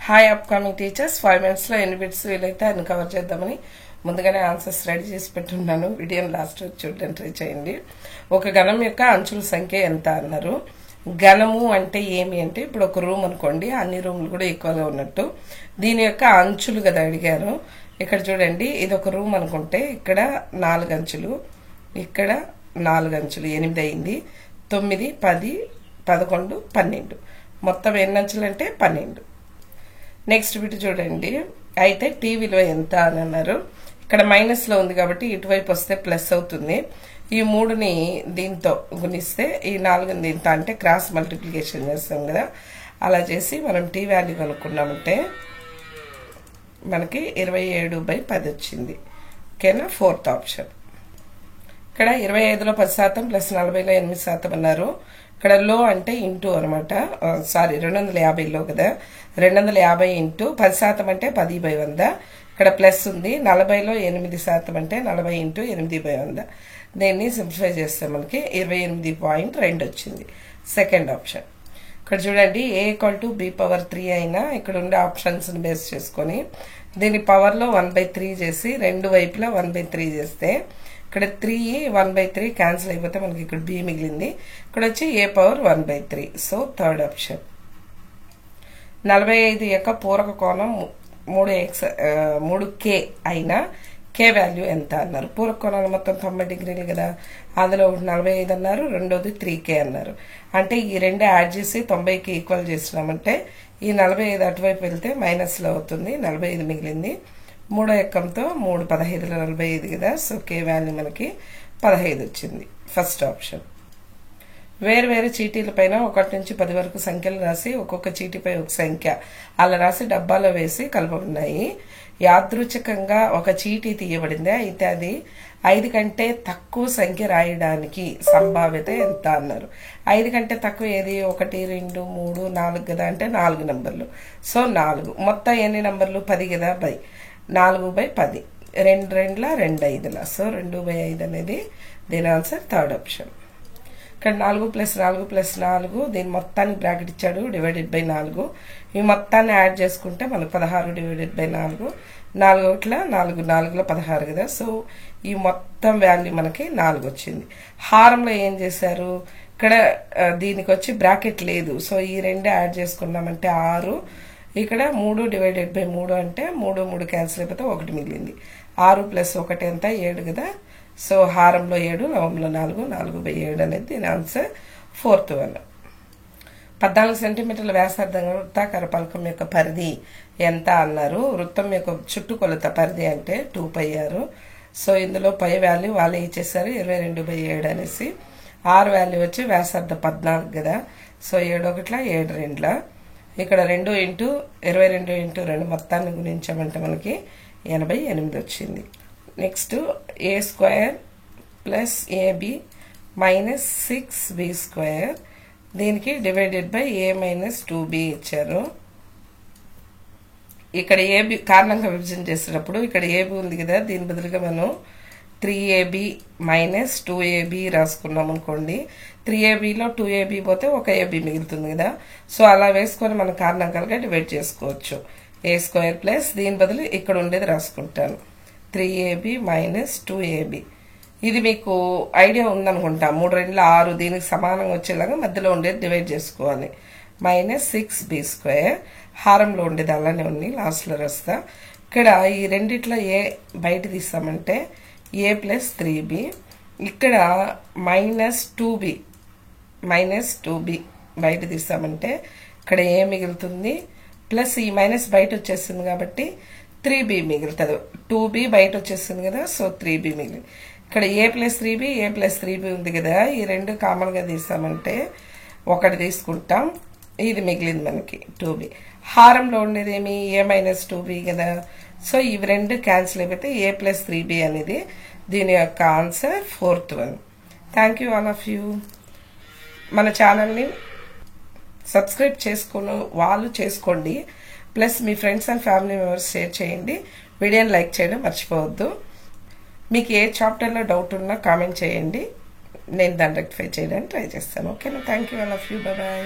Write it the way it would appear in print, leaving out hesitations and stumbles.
Hi upcoming teachers 5 minutes లో ఎన్ని bits వీలైతే అన్ని కవర్ చేద్దామని ముందుగానే ఆన్సర్స్ రెడీ చేసి పెట్టున్నాను. వీడియోని లాస్ట్ చూడడానికి ట్రై చేయండి. ఒక గణం యొక్క అంచుల సంఖ్య ఎంత అన్నారు. గణము అంటే ఏమి అంటే ఇప్పుడు ఒక రూమ్ అనుకోండి, అన్ని రూమ్లు కూడా ఈక్వల్ గా ఉన్నట్టు దీని యొక్క అంచులు కదా అడిగారు. ఇక్కడ చూడండి, ఇది ఒక రూమ్ అనుకుంటే ఇక్కడ 4 అంచులు, ఇక్కడ 4 అంచులు, 8 అయింది. 9, 10, 11, 12 మొత్తం ఎన్ని అంచులు అంటే 12. నెక్స్ట్ బిట్ చూడండి, అయితే టీ విలువ ఎంత అని అన్నారు. ఇక్కడ మైనస్ లో ఉంది కాబట్టి ఇటువైపు వస్తే ప్లస్ అవుతుంది. ఈ 3ని దీంతో గుణిస్తే ఈ 4ని దీంతో అంటే క్రాస్ మల్టిప్లికేషన్ చేస్తాం కదా, అలా చేసి మనం టీ వాల్యూ కనుక్కున్నామంటే మనకి 27/10 వచ్చింది. ఓకేనా, 4th ఆప్షన్. ఇక్కడ 25లో 10% ప్లస్ 40లో 8% అన్నారు. ఇక్కడ లో అంటే ఇంటూ అనమాట, సారీ 250లో కదా, 250 ఇంటూ 10% అంటే 10/100. ఇక్కడ ప్లస్ ఉంది. 40లో 8% అంటే 40 ఇంటూ 8/100. దీన్ని సింప్లిఫై చేస్తే మనకి 28.2 వచ్చింది. Second option. ఇక్కడ చూడండి, a = b⁻3 అయినా ఇక్కడ ఉండే ఆప్షన్స్ ని బేస్ చేసుకొని దీని పవర్ లో 1/3 చేసి రెండు వైపులా 1/3 చేస్తే ఇక్కడ 3 1/3 క్యాన్సిల్ అయిపోతే మనకి ఇక్కడ b మిగిలింది. ఇక్కడ వచ్చి a⁻1/3. So third option. 45 యొక్క పూరక కోణం 3k అయినా k వాల్యూ ఎంత అన్నారు. పూరక కోణాలు మొత్తం 90 డిగ్రీలు కదా, అందులో 45 అన్నారు, రెండోది 3k అన్నారు. అంటే ఈ రెండు యాడ్ చేసి 90కి ఈక్వల్ చేసినామంటే ఈ 45 అటువైపు వెళ్తే మైనస్ లో అవుతుంది, 45 మిగిలింది. మూడో ఎక్కంతో 3 15లో 45 కదా, సో k వాల్యూ మనకి 15 వచ్చింది. First option. వేరు వేరు చీటీల పైన 1 నుంచి 10 వరకు సంఖ్యలు రాసి ఒక్కొక్క చీటీపై ఒక సంఖ్య అలా రాసి డబ్బాలో వేసి కలపబడినాయి. యాదృచ్ఛికంగా ఒక చీటీ తీయబడింది, అయితే అది 5 కంటే తక్కువ సంఖ్య రాయడానికి సంభావ్యత ఎంత అన్నారు. 5 కంటే తక్కువ ఏది? 1, 2, 3, 4 కదా, అంటే 4 నంబర్లు. సో 4 మొత్తం ఎన్ని నంబర్లు? 10 కదా, 4/10. 2 2ల 2 5ల, సో 2/5 అనేది దీని ఆన్సర్. Third option. ఇక్కడ 4 + 4 + 4 దీని మొత్తాన్ని బ్రాకెట్ ఇచ్చాడు, /4. ఈ మొత్తాన్ని యాడ్ చేసుకుంటే మనకు 16/4. 4 1ల 4, 4ల 16 కదా, సో ఈ మొత్తం వాల్యూ మనకి 4 వచ్చింది. హారంలో ఏం చేశారు, ఇక్కడ దీనికి వచ్చి బ్రాకెట్ లేదు, సో ఈ రెండు యాడ్ చేసుకున్నామంటే 6. ఇక్కడ 3/3 అంటే 3 3 క్యాన్సిల్ అయిపోతే 1 మిగిలింది. 6 + 1 ఎంత? 7 కదా, సో హారంలో 7, లవంలో 4, 4/7 అనేది దీని ఆన్సర్. 4th one. 14 సెంటీమీటర్ల వ్యాసార్థం వృత్తాకార పలకం యొక్క పరిధి ఎంత అన్నారు. వృత్తం యొక్క చుట్టుకొలత పరిధి అంటే 2πr. సో ఇందులో పై వాల్యూ వాళ్ళే ఇచ్చేసారు 22/7 అనేసి. r వాల్యూ వచ్చి వ్యాసార్థం 14 కదా, సో 7 1ల 7 2ల. ఇక్కడ 2 × 22 × 2 మొత్తాన్ని గుణించామంటే మనకి 88 వచ్చింది. నెక్స్ట్ a² + ab - 6b², దీనికి /a - 2b ఇచ్చారు. ఇక్కడ ఏబి కారణంగా విభజన చేసేటప్పుడు ఇక్కడ ఏబి ఉంది కదా, దీని బదులుగా మనం 3ab - 2ab రాసుకున్నాం అనుకోండి. 3abలో 2ab పోతే ఒక ab మిగులుతుంది కదా, సో అలా వేసుకొని మనం కారణాంకాలుగా డివైడ్ చేసుకోవచ్చు. a² + దీని బదులు ఇక్కడ ఉండేది రాసుకుంటాను, 3ab - 2ab. ఇది మీకు ఐడియా ఉందనుకుంటా. 3 2ల 6 దీనికి సమానంగా వచ్చేలాగా మధ్యలో ఉండేది డివైడ్ చేసుకోవాలి. -6b². హారంలో ఉండేది అలానే ఉంది, లాస్ట్ లో రాస్తా. ఇక్కడ ఈ రెండిట్లో ఏ బయట తీస్తామంటే a + 3b. ఇక్కడ -2b బయట తీస్తామంటే ఇక్కడ ఏ మిగులుతుంది, ప్లస్ ఈ మైనస్ బయట వచ్చేస్తుంది కాబట్టి 3b మిగులుతుంది. 2b బయట వచ్చేస్తుంది కదా, సో 3b మిగిలింది. ఇక్కడ a + 3b a + 3b ఉంది కదా, ఈ రెండు కామన్ గా తీసామంటే 1 తీసుకుంటాం, ఇది మిగిలింది మనకి 2b. హారంలో ఉండేది ఏమి? a - 2b కదా, సో ఇవి రెండు క్యాన్సిల్ అయిపోతే a + 3b అనేది దీని యొక్క answer. 4th one. Thank you all of you. మన ఛానల్ని సబ్స్క్రైబ్ చేసుకుని వాళ్ళు చేసుకోండి, plus me friends and family members share చేయండి. వీడియోని లైక్ చేయడం మర్చిపోవద్దు. మీకు ఏ చాప్టర్లో డౌట్ ఉన్నా కామెంట్ చేయండి, నేను దాన్ని రెక్టిఫై చేయడానికి ట్రై చేస్తాను. ఓకేనా, thank you all of you. Bye.